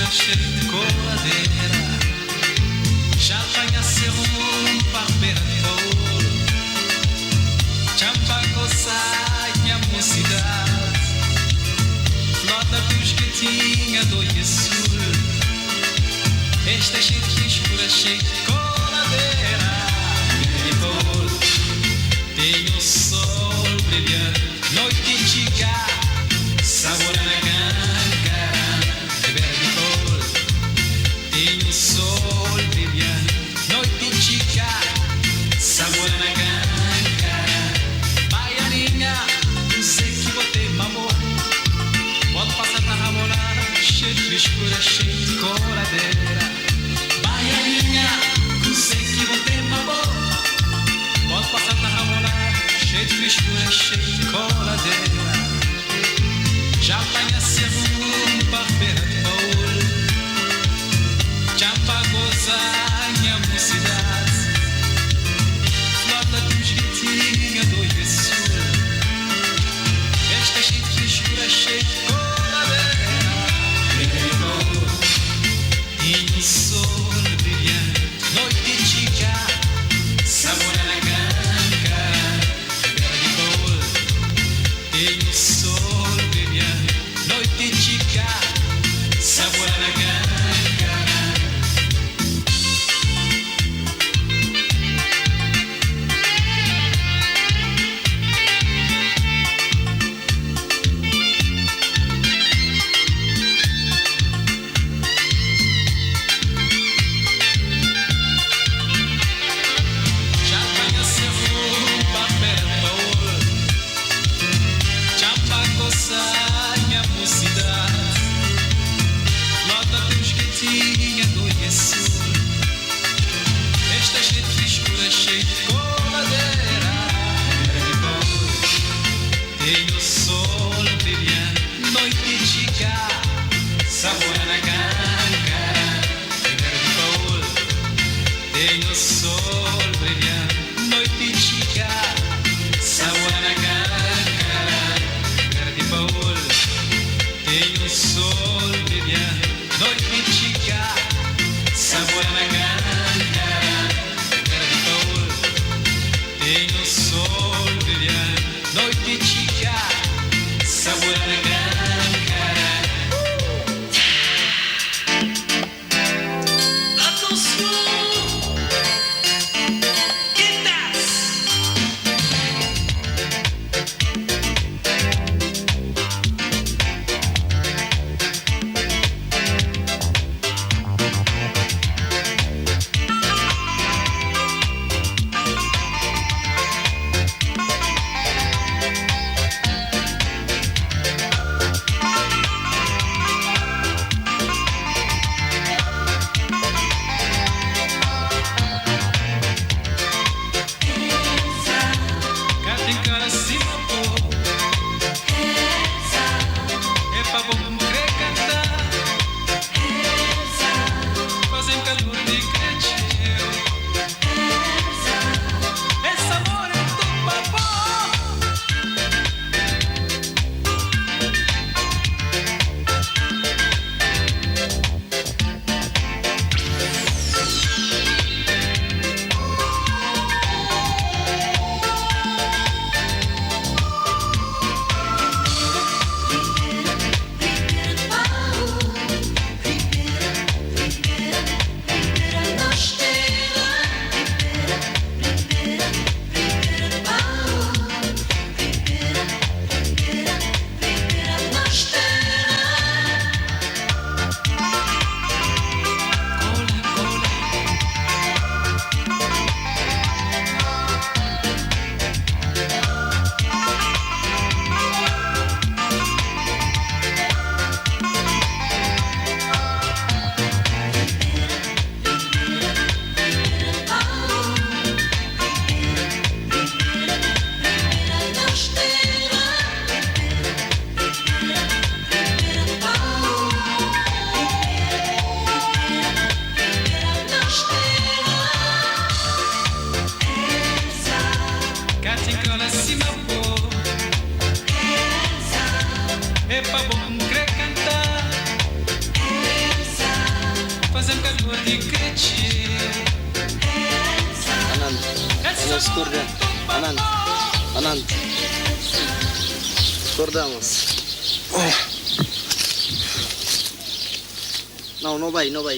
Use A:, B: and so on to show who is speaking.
A: escura cheia de coladeira. Já apanha um barbeira de ouro. Champa coçai minha mocidade. Flota dos que tinha do Sul. Esta cheia de escura cheia de coladeira. E bolo, tem o sol brilhante, noite chica, sabor na câncara. É verde bolo, tem o sol brilhante, noite chica, sabor na câncara. Baianinha, não sei que botei mamor. Pode passar na ramonada, cheia de escura, cheia de coladeira. Baianinha, não sei que botei mamor. Pode passar na ramonada, cheia de frescura, cheia de coladeira. Já apanha um barbeira de ouro. Já pagou a minha mocidade. Flota dos gritinhos do Sul. Esta cheia de frescura, cheia de coladeira. E o sol brilhante, noite chica, sabor na câncara. Verde bolo, tem o sol brilhante, noite chica, sabor na câncara. Já conheceu o papel de ouro. Já pagou minha mocidade. Flota teus que tinha do Sul. Esta cheia de frescura, cheia de coladeira. Verde bolo, tem o sol brilhante, noite chica, sabor na câncara. Verde bolo, tem o sol brilhante, noite chica, sabor na câncara. Verde bolo, tem o sol brilhante, noite chica, sabor na câncara. Verde bolo, tem o sol brilhante, noite chica, sabor na câncara. Atenção, guitarras. Gata em cara acima, pô. É pra bom querer cantar. Fazem calor de cretinho. Esse amor é do babó. É pra bom querer cantar. fazem cor de creche.
B: Anand, ano score dia? Anand, Anand. Score dah mas. No, no bhai, no bhai.